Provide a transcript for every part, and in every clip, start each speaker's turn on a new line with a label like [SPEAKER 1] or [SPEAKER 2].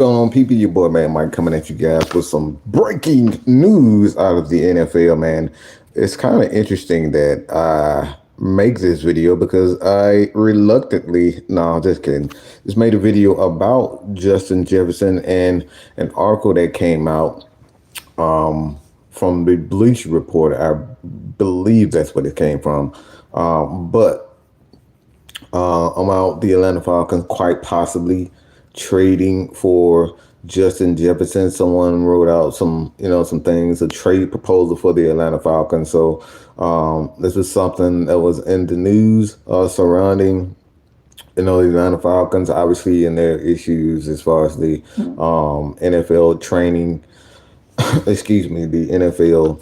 [SPEAKER 1] Going on, people? Your boy, man, Mike, coming at you guys with some breaking news out of the NFL, man. It's kind of interesting that I make this video because I reluctantly, no, just kidding, just made a video about Justin Jefferson and an article that came out from the Bleacher Report. I believe that's what it came from. But About the Atlanta Falcons quite possibly trading for Justin Jefferson. Someone wrote out some things, a trade proposal for the Atlanta Falcons. So this was something that was in the news surrounding, the Atlanta Falcons, obviously, and their issues as far as the NFL training, excuse me, the NFL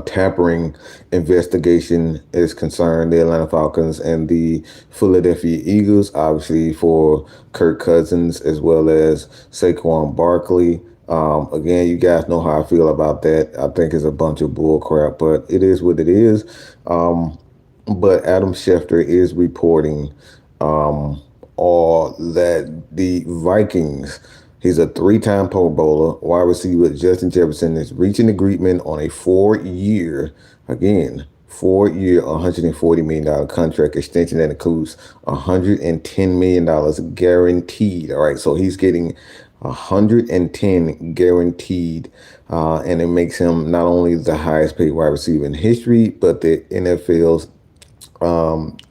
[SPEAKER 1] tampering investigation is concerned. The Atlanta Falcons and the Philadelphia Eagles, obviously for Kirk Cousins as well as Saquon Barkley. Again, you guys know how I feel about that. I think it's a bunch of bull crap, but it is what it is. But Adam Schefter is reporting all that the Vikings. He's a three-time Pro Bowler. Wide receiver Justin Jefferson is reaching agreement on a four-year, $140 million contract extension that includes $110 million guaranteed. All right, so he's getting 110 guaranteed, and it makes him not only the highest paid wide receiver in history, but the NFL's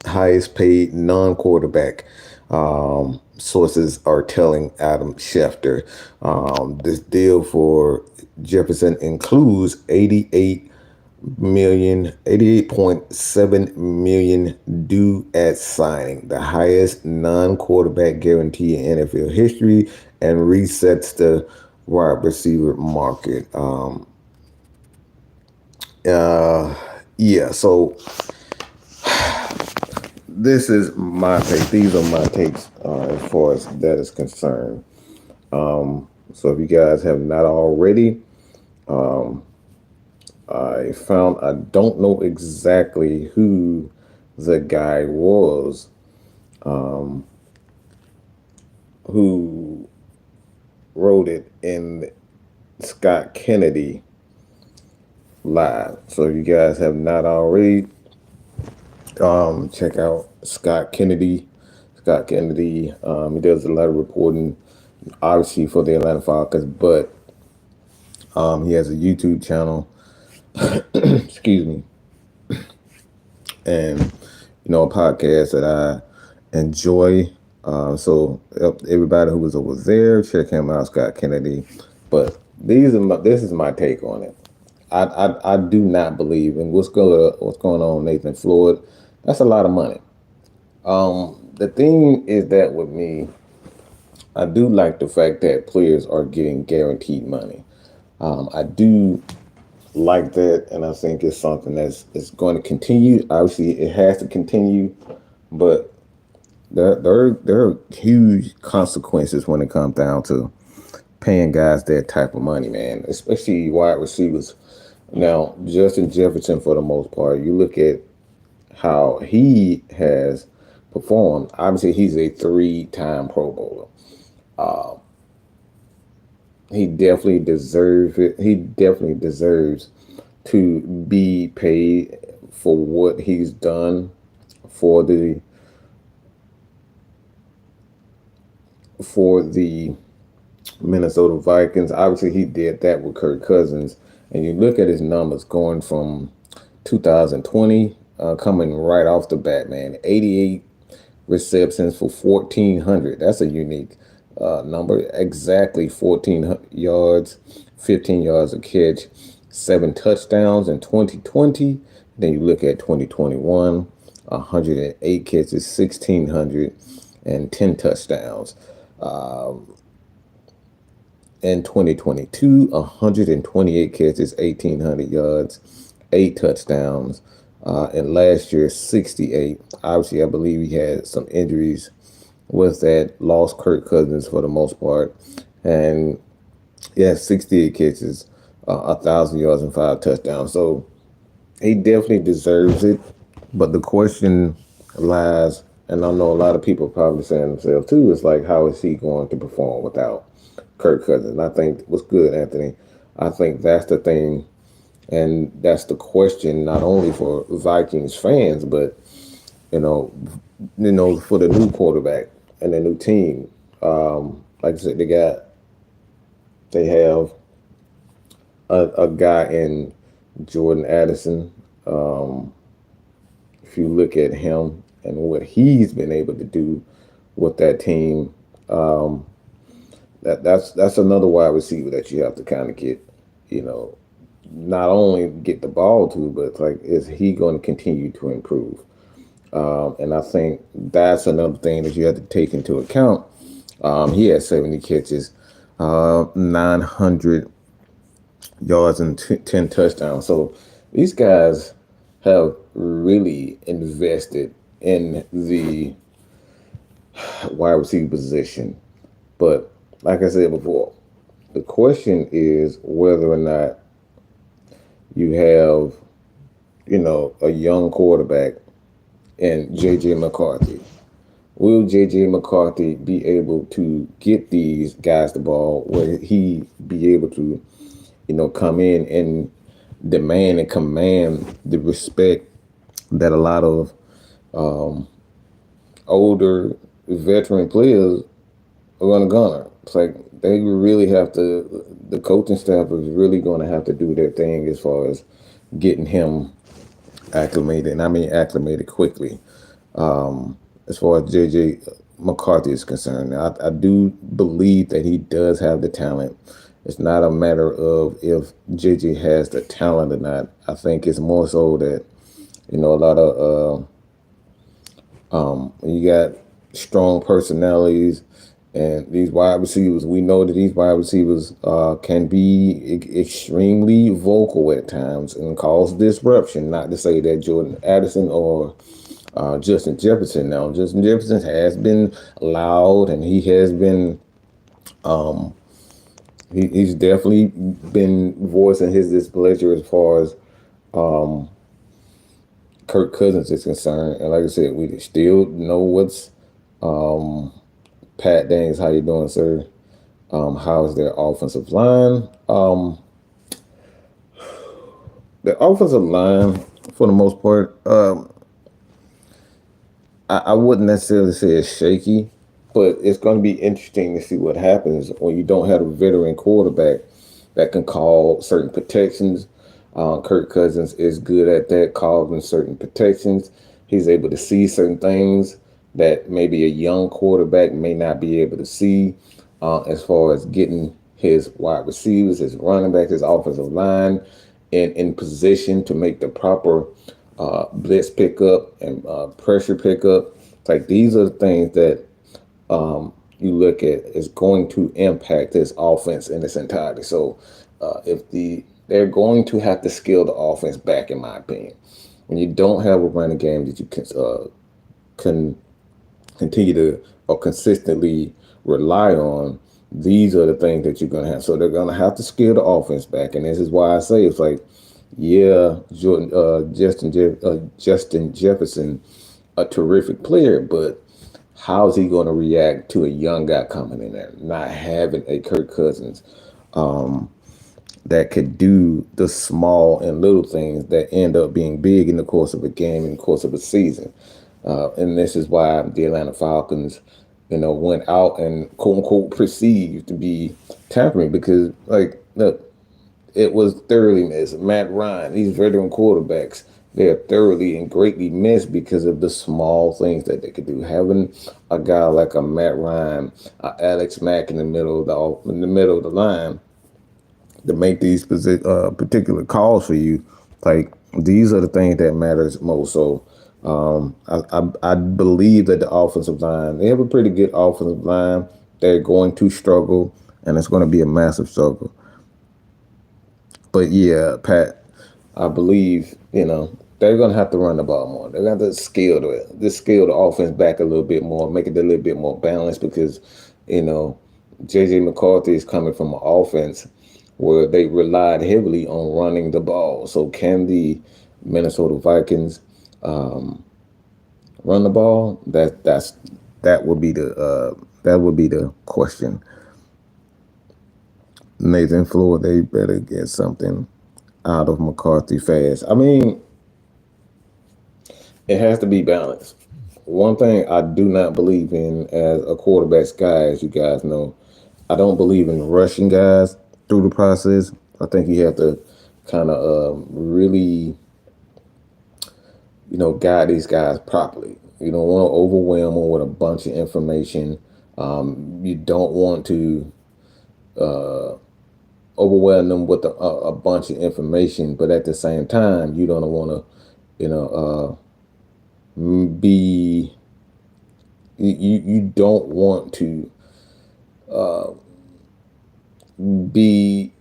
[SPEAKER 1] highest paid non-quarterback. Sources are telling Adam Schefter. This deal for Jefferson includes 88.7 million due at signing, the highest non-quarterback guarantee in NFL history, and resets the wide receiver market. So this is my take. These are my takes as far as that is concerned. So if you guys have not already, I don't know exactly who the guy was who wrote it in Scott Kennedy Live. So if you guys have not already, check out Scott Kennedy. He does a lot of reporting, obviously for the Atlanta Falcons, but he has a YouTube channel. Excuse me, and a podcast that I enjoy. So everybody who was over there, check him out, Scott Kennedy. But this is my take on it. I do not believe in what's going on with Nathan Floyd. That's a lot of money. The thing is that with me, I do like the fact that players are getting guaranteed money. I do like that, and I think it's something that's going to continue. Obviously, it has to continue, but there are huge consequences when it comes down to paying guys that type of money, man, especially wide receivers. Now, Justin Jefferson, for the most part, you look at how he has performed. Obviously, he's a three-time Pro Bowler. He definitely deserves it. He definitely deserves to be paid for what he's done for the Minnesota Vikings. Obviously, he did that with Kirk Cousins. And you look at his numbers going from 2020, coming right off the bat, man, 88 receptions for 1,400. That's a unique number. Exactly 1,400 yards, 15 yards a catch, 7 touchdowns in 2020. Then you look at 2021, 108 catches, 1,600, and 10 touchdowns. In 2022, 128 catches, 1,800 yards, 8 touchdowns. And last year, 68. Obviously, I believe he had some injuries with that. Lost Kirk Cousins for the most part. And 68 catches, 1,000 yards, and 5 touchdowns. So he definitely deserves it. But the question lies and I know a lot of people probably saying themselves too, it's like, how is he going to perform without Kirk Cousins? And I think what's good, Anthony. I think that's the thing, and that's the question not only for Vikings fans, but you know, for the new quarterback and the new team. Like I said, they have a guy in Jordan Addison. If you look at him and what he's been able to do with that team, that's another wide receiver that you have to kind of get, you know, not only get the ball to, but like, is he going to continue to improve? And I think that's another thing that you have to take into account. He had 70 catches, 900 yards, and 10 touchdowns. So these guys have really invested in the wide receiver position. But like I said before, the question is whether or not you have, a young quarterback and J.J. McCarthy. Will J.J. McCarthy be able to get these guys the ball? Will he be able to, come in and demand and command the respect that a lot of older veteran players are going to garner? It's like they really have to, the coaching staff is really going to have to do their thing as far as getting him acclimated, and I mean acclimated quickly. As far as JJ McCarthy is concerned, I do believe that he does have the talent. It's not a matter of if JJ has the talent or not. I think it's more so that, a lot of you got strong personalities, and these wide receivers, we know that these wide receivers can be extremely vocal at times and cause disruption. Not to say that Jordan Addison or Justin Jefferson. Now, Justin Jefferson has been loud, and he has been, he's definitely been voicing his displeasure as far as Kirk Cousins is concerned. And like I said, we still know what's Pat Daniels. How you doing, sir? How's their offensive line? The offensive line, for the most part, I wouldn't necessarily say it's shaky, but it's going to be interesting to see what happens when you don't have a veteran quarterback that can call certain protections. Kirk Cousins is good at that, calling certain protections. He's able to see certain things that maybe a young quarterback may not be able to see, as far as getting his wide receivers, his running backs, his offensive line in position to make the proper blitz pickup and pressure pickup. Like, these are the things that you look at is going to impact this offense in its entirety. So they're going to have to scale the offense back, in my opinion. When you don't have a running game that you can continue to or consistently rely on, these are the things that you're going to have. So they're going to have to scale the offense back. And this is why I say it's like, yeah, Justin Jefferson, a terrific player, but how is he going to react to a young guy coming in there, not having a Kirk Cousins that could do the small and little things that end up being big in the course of a game, in the course of a season. And this is why the Atlanta Falcons, went out and quote unquote perceived to be tampering, because, like, look, it was thoroughly missed. Matt Ryan, these veteran quarterbacks, they are thoroughly and greatly missed because of the small things that they could do. Having a guy like a Matt Ryan, Alex Mack in the middle of the line to make these particular calls for you, like, these are the things that matters most. So I believe that the offensive line, they have a pretty good offensive line. They're going to struggle, and it's going to be a massive struggle. But yeah, Pat, I believe, they're going to have to run the ball more. They're going to have to scale the offense back a little bit more, make it a little bit more balanced, because, J.J. McCarthy is coming from an offense where they relied heavily on running the ball. So can the Minnesota Vikings run the ball? That would be the question. Nathan Floyd, they better get something out of McCarthy fast. I mean, it has to be balanced. One thing I do not believe in as a quarterback's guy, as you guys know, I don't believe in rushing guys through the process. I think you have to kind of really, guide these guys properly. You don't want to overwhelm them with a bunch of information. You don't want to overwhelm them with a bunch of information, but at the same time, you don't want to, be you don't want to be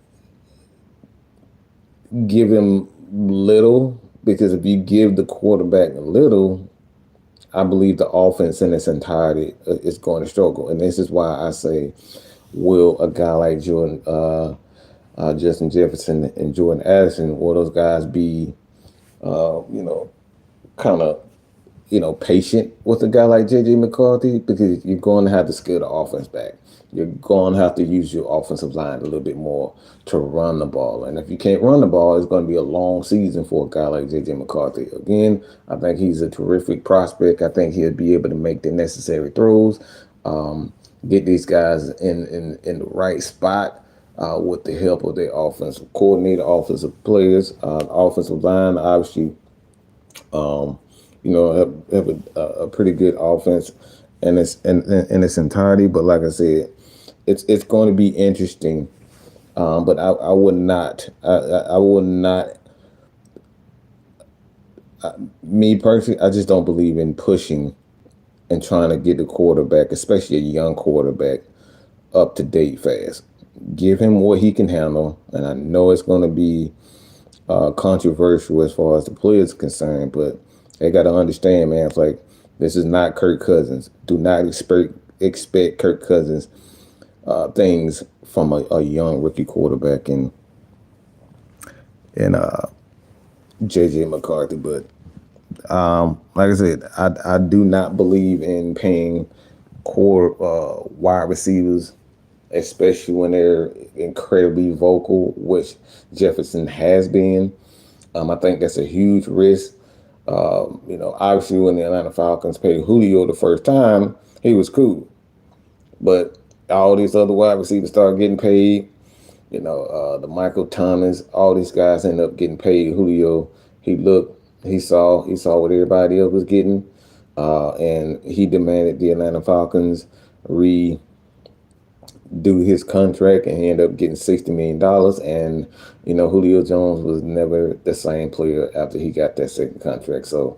[SPEAKER 1] give him little, because if you give the quarterback little, I believe the offense in its entirety is going to struggle. And this is why I say, will a guy like Justin Jefferson and Jordan Addison, will those guys be, kind of, patient with a guy like J.J. McCarthy? Because you're going to have to scale the offense back. You're going to have to use your offensive line a little bit more to run the ball. And if you can't run the ball, it's going to be a long season for a guy like J.J. McCarthy. Again, I think he's a terrific prospect. I think he'll be able to make the necessary throws, get these guys in the right spot with the help of their offensive coordinator, offensive players, offensive line, obviously. Have a pretty good offense in its entirety. But like I said, it's going to be interesting. But I would not. I would not. Me personally, I just don't believe in pushing and trying to get the quarterback, especially a young quarterback, up to date fast. Give him what he can handle, and I know it's going to be controversial as far as the players are concerned, but they got to understand, man. It's like, this is not Kirk Cousins. Do not expect Kirk Cousins things from a young rookie quarterback and J.J. McCarthy. But like I said, I do not believe in paying core wide receivers, especially when they're incredibly vocal, which Jefferson has been. I think that's a huge risk. Obviously, when the Atlanta Falcons paid Julio the first time, he was cool. But all these other wide receivers started getting paid. The Michael Thomas, all these guys end up getting paid. Julio, he saw what everybody else was getting, and he demanded the Atlanta Falcons redo his contract, and he ended up getting $60 million. And, Julio Jones was never the same player after he got that second contract. So,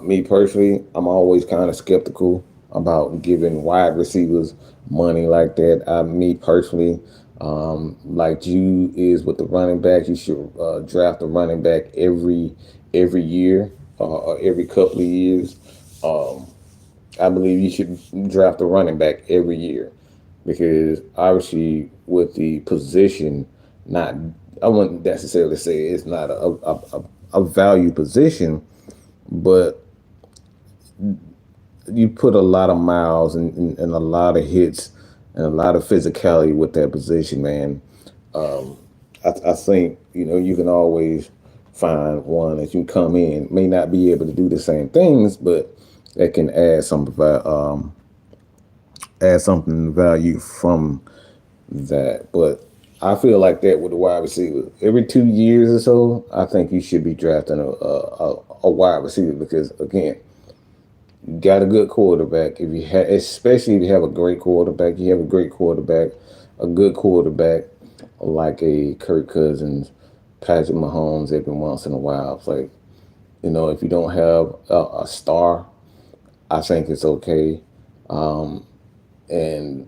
[SPEAKER 1] me personally, I'm always kind of skeptical about giving wide receivers money like that. Me personally, like you is with the running back, you should draft a running back every year or every couple of years. I believe you should draft a running back every year, because obviously with the position, I wouldn't necessarily say it's not a value position, but you put a lot of miles and a lot of hits and a lot of physicality with that position, man. I think you can always find one that you can come in, may not be able to do the same things, but that can add something value from that. But I feel like that with the wide receiver. Every 2 years or so, I think you should be drafting a wide receiver, because again, you got a good quarterback. Especially if you have a great quarterback, a good quarterback like a Kirk Cousins, Patrick Mahomes every once in a while. It's like, if you don't have a star, I think it's okay. And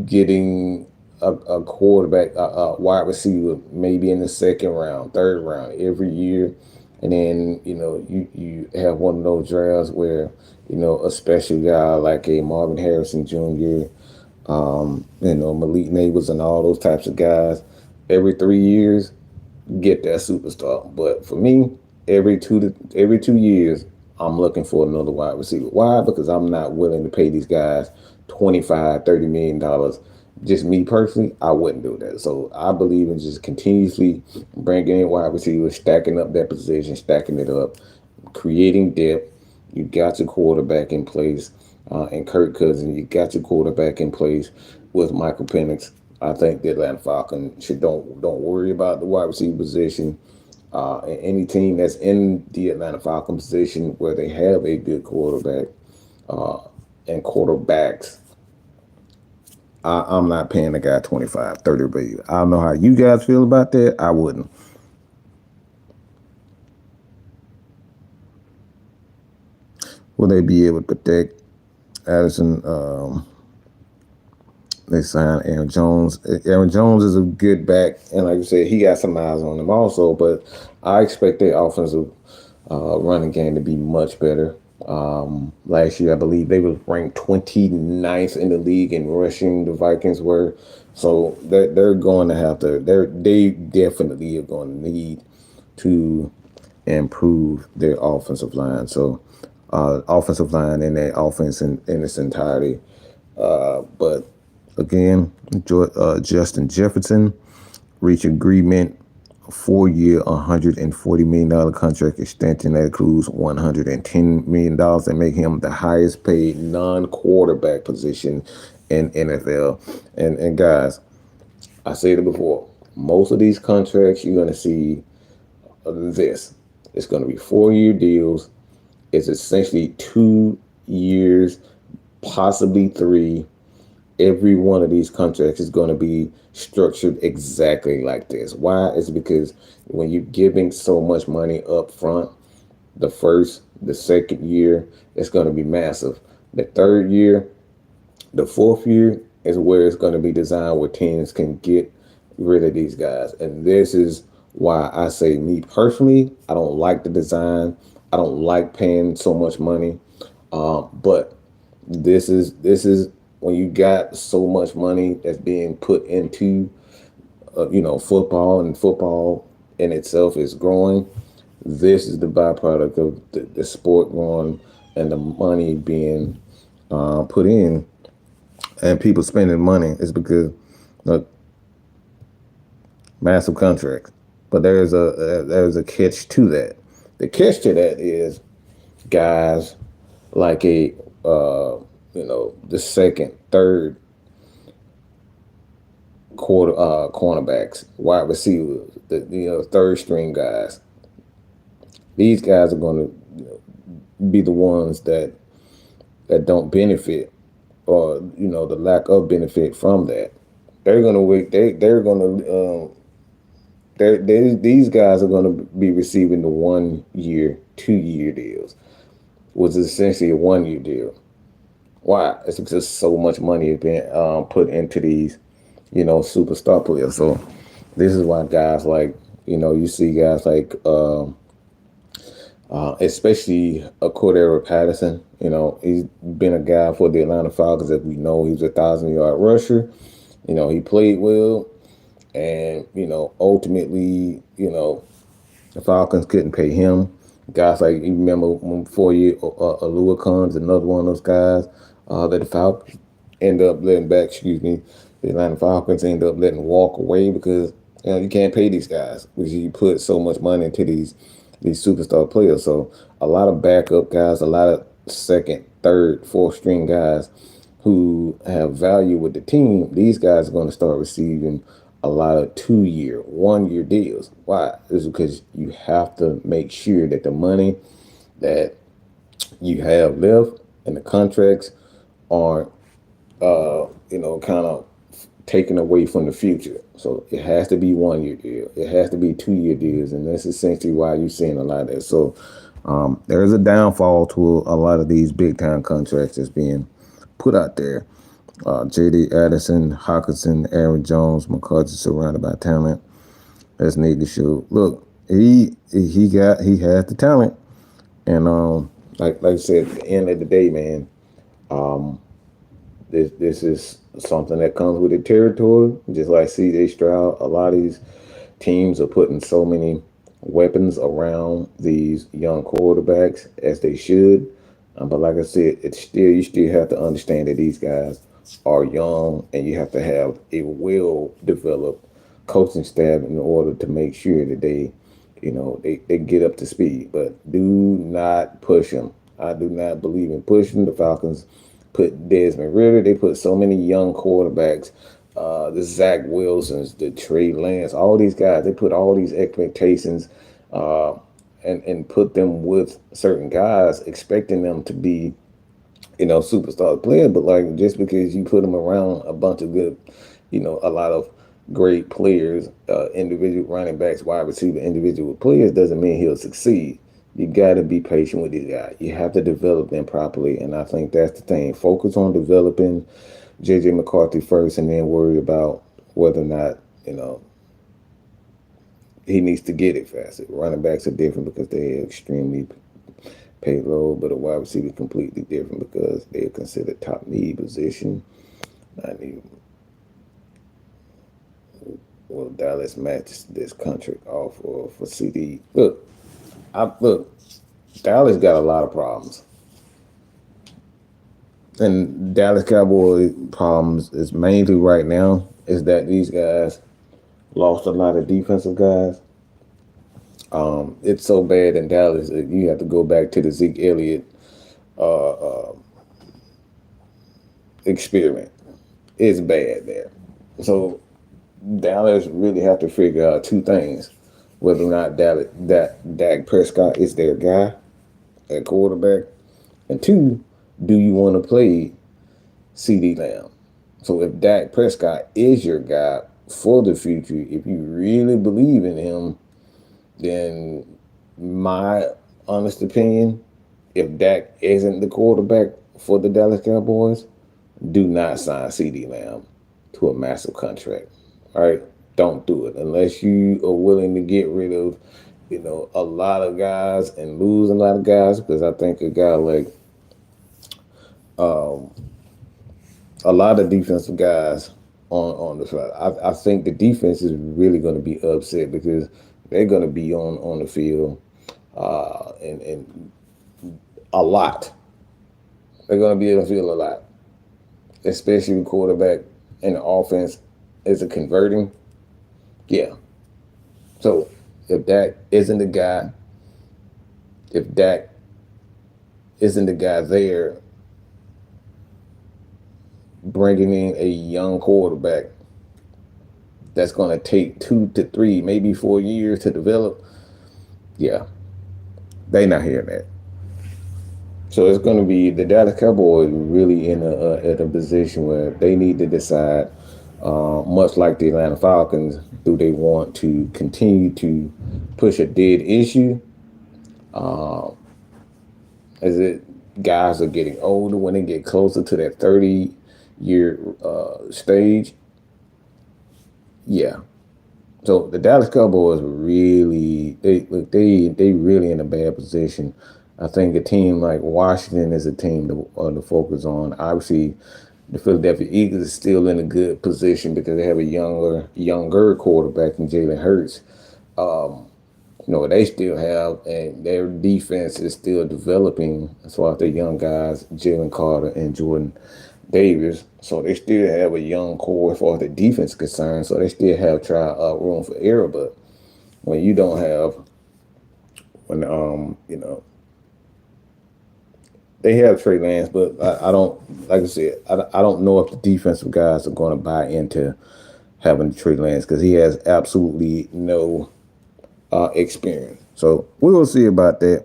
[SPEAKER 1] getting a quarterback, a wide receiver, maybe in the second round, third round every year. And then, you have one of those drafts where, a special guy like a Marvin Harrison Jr., Malik Neighbors and all those types of guys, every 3 years, get that superstar. But for me, every 2 years, I'm looking for another wide receiver. Why? Because I'm not willing to pay these guys 25, $30 million. Just me personally, I wouldn't do that. So I believe in just continuously bringing in wide receivers, stacking up that position, stacking it up, creating depth. You got your quarterback in place, and Kirk Cousins. You got your quarterback in place with Michael Penix. I think the Atlanta Falcons should don't worry about the wide receiver position. And any team that's in the Atlanta Falcons position where they have a good quarterback and quarterbacks, I'm not paying the guy 25, 30 billion. I don't know how you guys feel about that. I wouldn't. Will they be able to protect Addison? They signed Aaron Jones. Aaron Jones is a good back, and like I said, he got some eyes on him also. But I expect their offensive running game to be much better. Last year, I believe they was ranked 29th in the league in rushing. The Vikings were, so they're going to have to. They definitely are going to need to improve their offensive line. So, offensive line and their offense in its entirety. But again, Justin Jefferson reached agreement, 4 year, $140 million contract extension that includes $110 million and make him the highest paid non-quarterback position in NFL. And guys, I said it before, most of these contracts you're gonna see this. It's gonna be 4 year deals. It's essentially 2 years, possibly three. Every one of these contracts is going to be structured exactly like this. Why? It's because when you're giving so much money up front, the second year, it's going to be massive. The third year, the fourth year is where it's going to be designed where teams can get rid of these guys. And this is why I say, me personally, I don't like the design. I don't like paying so much money. But this is when you got so much money that's being put into football, and football in itself is growing. This is the byproduct of the sport growing and the money being put in, and people spending money is because look, massive contracts. But there's a catch to that. The catch to that is guys like the second, third cornerbacks, wide receivers, the third string guys. These guys are going to be the ones that don't benefit, or the lack of benefit from that. They're going to wait. They're going to. These guys are going to be receiving the 1 year, 2 year deals, which is essentially a 1 year deal. Why? It's because so much money is being put into these, superstar players. So this is why guys like, you see guys like, especially a Cordero Patterson. He's been a guy for the Atlanta Falcons that we know. He's a 1,000-yard rusher. He played well, and ultimately, the Falcons couldn't pay him. Guys like, you remember when 4 year Alua Khan's another one of those guys that the Falcons end up letting back. Excuse me, the Atlanta Falcons end up letting walk away because you can't pay these guys because you put so much money into these superstar players. So a lot of backup guys, a lot of second, third, fourth string guys who have value with the team, these guys are going to start receiving a lot of 2 year, 1 year deals. Why? It's because you have to make sure that the money that you have left and the contracts aren't, kind of taken away from the future. So it has to be 1 year deal. It has to be 2 year deals. And that's essentially why you're seeing a lot of that. So there is a downfall to a lot of these big time contracts that's being put out there. J.D. Addison, Hawkinson, Aaron Jones, McCarthy surrounded by talent. That's neat to show. Look, he has the talent, and like I said, at the end of the day, man, this is something that comes with the territory. Just like C.J. Stroud, a lot of these teams are putting so many weapons around these young quarterbacks as they should. But like I said, it's still you still have to understand that these guys are young, and you have to have a well developed coaching staff in order to make sure that they get up to speed. But do not push them. I do not believe in pushing. The Falcons put Desmond Ritter. They put so many young quarterbacks. The Zach Wilsons, the Trey Lance, all these guys. They put all these expectations uh, and put them with certain guys, expecting them to be superstar players. But like just because you put them around a bunch of good, a lot of great players, individual running backs, wide receiver, individual players, doesn't mean he'll succeed. You got to be patient with these guys. You have to develop them properly, and I think that's the thing. Focus on developing JJ McCarthy first, and then worry about whether or not he needs to get it faster. Running backs are different because they're extremely payload, but a wide receiver completely different because they are considered top need position. I need Will Dallas match this contract offer for CD? Look. Dallas got a lot of problems, and Dallas Cowboy problems is mainly right now is that these guys lost a lot of defensive guys. It's so bad in Dallas that you have to go back to the Zeke Elliott uh, uh, experiment. It's bad there. So Dallas really have to figure out two things: whether or not Dak Prescott is their guy at quarterback, and two, do you want to play CD Lamb? So if Dak Prescott is your guy for the future, if you really believe in him, then my honest opinion, if Dak isn't the quarterback for the Dallas Cowboys, do not sign CD Lamb to a massive contract. All right? Don't do it unless you are willing to get rid of, a lot of guys and lose a lot of guys. Because I think a guy like a lot of defensive guys on the field. I think the defense is really going to be upset because they're going to be on the field and a lot. They're going to be on the field a lot, especially the quarterback and the offense is a converting. Yeah. So if Dak isn't the guy, if Dak isn't the guy there, bringing in a young quarterback that's going to take 2 to 3, maybe 4 years to develop, yeah, they not hearing that. So it's going to be the Dallas Cowboys really in a position where they need to decide, much like the Atlanta Falcons, do they want to continue to push a dead issue? As it guys are getting older, when they get closer to that 30-year stage, yeah. So the Dallas Cowboys really they really in a bad position. I think a team like Washington is a team to focus on. Obviously, the Philadelphia Eagles is still in a good position because they have a younger quarterback in Jalen Hurts. They still have, and their defense is still developing as far as their young guys, Jalen Carter and Jordan Davis. So they still have a young core as far as the defense is concerned. So they still have room for error. But when you don't have, they have Trey Lance, but I don't, like I said, I don't know if the defensive guys are going to buy into having Trey Lance because he has absolutely no experience. So we'll see about that.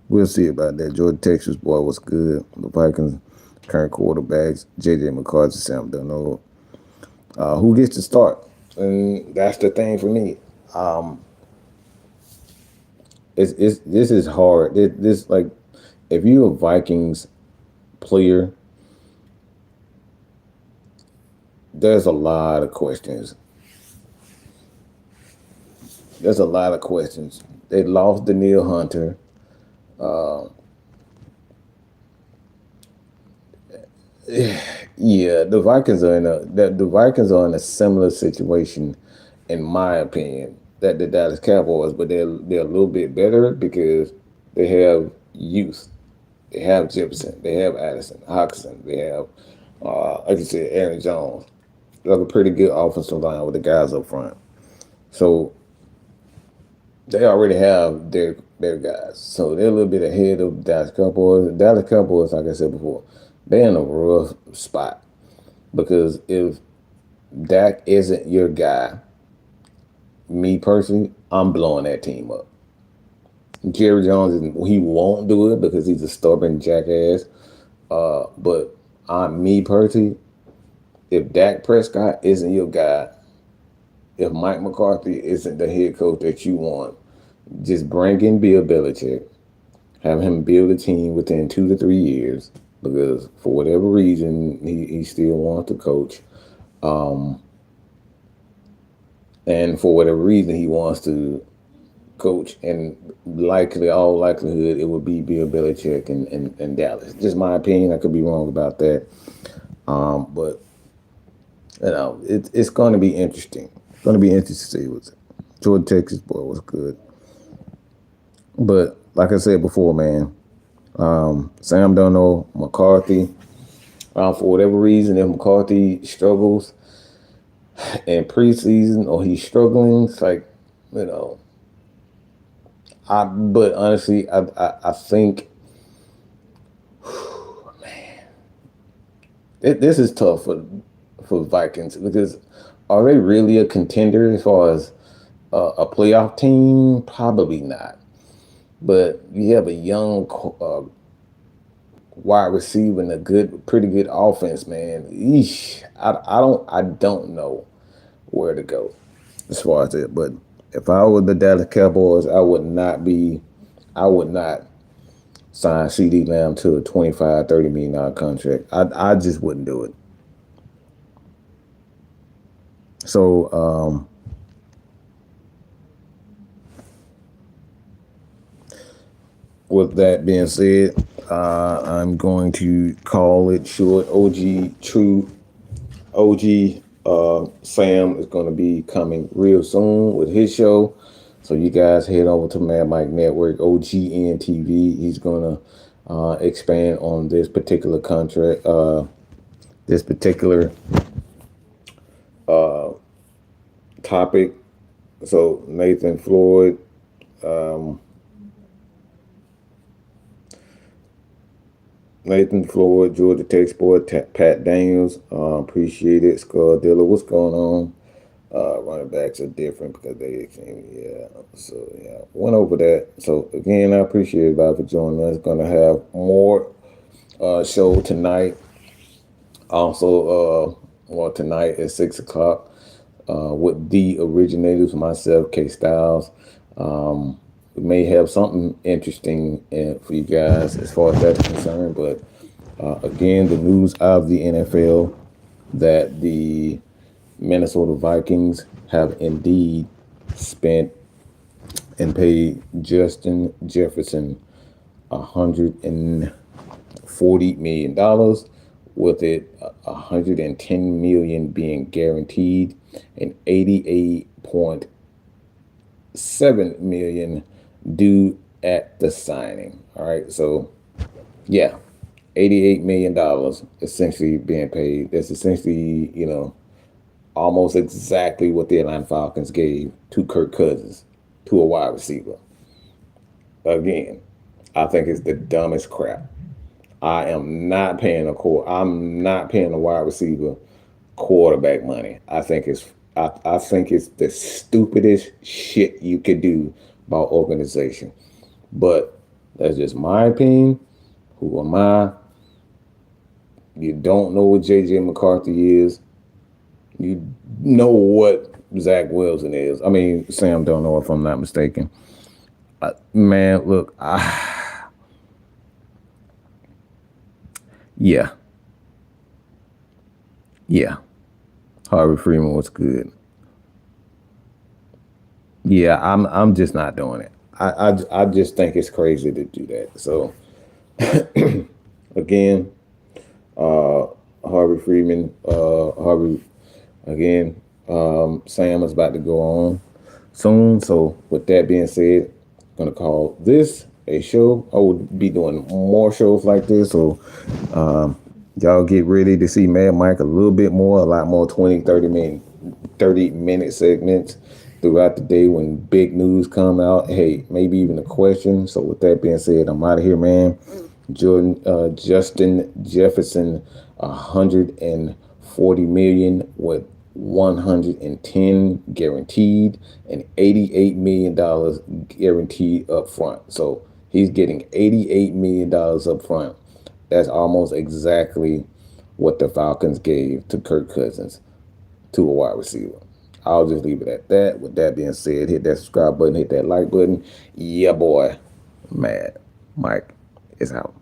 [SPEAKER 1] We'll see about that. Georgia Texas boy was good. The Vikings current quarterbacks, JJ McCarthy, Sam Darnold. Who gets to start? And that's the thing for me. This is hard. This like if you're a Vikings player, there's a lot of questions. There's a lot of questions. They lost Daniil Hunter. Yeah, the Vikings are in a similar situation, in my opinion. that the Dallas Cowboys, but they're a little bit better because they have youth. They have Jefferson. They have Addison, Huxtable. They have, like you said, Aaron Jones. They have a pretty good offensive line with the guys up front. So they already have their guys. So they're a little bit ahead of Dallas Cowboys. The Dallas Cowboys, like I said before, they're in a rough spot because if Dak isn't your guy, me personally, I'm blowing that team up. Jerry Jones, he won't do it because he's a stubborn jackass. But on me personally, if Dak Prescott isn't your guy, if Mike McCarthy isn't the head coach that you want, just bring in Bill Belichick, have him build a team within 2 to 3 years because for whatever reason he still wants to coach, and for whatever reason he wants to coach, and all likelihood it would be Bill Belichick and Dallas. Just my opinion. I could be wrong about that, but it's going to be interesting. It's going to be interesting to see what's Georgia Texas boy was good, but like I said before, man, Sam Darnold, McCarthy. For whatever reason, if McCarthy struggles in preseason or he's struggling, it's like, you know, but honestly, I think, man, this is tough for Vikings because are they really a contender as far as a playoff team? Probably not. But you have a young wide receiver and pretty good offense, man. Eesh, I don't know where to go as far as it. But if I were the Dallas Cowboys, I would not sign CD Lamb to a $25-30 million contract. I just wouldn't do it. So with that being said, I'm going to call it short. OG Sam is going to be coming real soon with his show. So you guys head over to Mad Mike Network, OGN TV. He's going to expand on this particular contract, this particular topic. So Nathan Floyd, Georgia Tech boy, Pat Daniels, appreciate it. Scaradilla, what's going on? Running backs are different because they came, went over that. So again, I appreciate everybody for joining us. Gonna have more show tonight. Also, tonight at 6:00 with the originators, myself, K Styles. We may have something interesting for you guys as far as that's concerned. But again, the news of the NFL that the Minnesota Vikings have indeed spent and paid Justin Jefferson $140 million, with it $110 million being guaranteed and $88.7 million due at the signing. All right, so yeah, $88 million essentially being paid. That's essentially, almost exactly what the Atlanta Falcons gave to Kirk Cousins, to a wide receiver. Again, I think it's the dumbest crap. I'm not paying a wide receiver quarterback money. I think it's the stupidest shit you could do by organization. But that's just my opinion. Who am I? You don't know what JJ McCarthy is. You know what Zach Wilson is. I mean, Sam don't know, if I'm not mistaken. Man, look, yeah. Harvey Freeman was good. Yeah, I'm just not doing it. I just think it's crazy to do that. So again, Harvey Freeman, Sam is about to go on soon. So with that being said, I'm gonna call this a show. I will be doing more shows like this. So y'all get ready to see Mad Mike a little bit more, a lot more 20, 30-minute segments throughout the day when big news come out. Hey, maybe even a question. So with that being said, I'm out of here, man. Justin Jefferson, 140 million with 110 guaranteed and $88 million guaranteed up front. So he's getting $88 million up front. That's almost exactly what the Falcons gave to Kirk Cousins to a wide receiver. I'll just leave it at that. With that being said, hit that subscribe button, hit that like button. Yeah, boy. Mad Mike is out.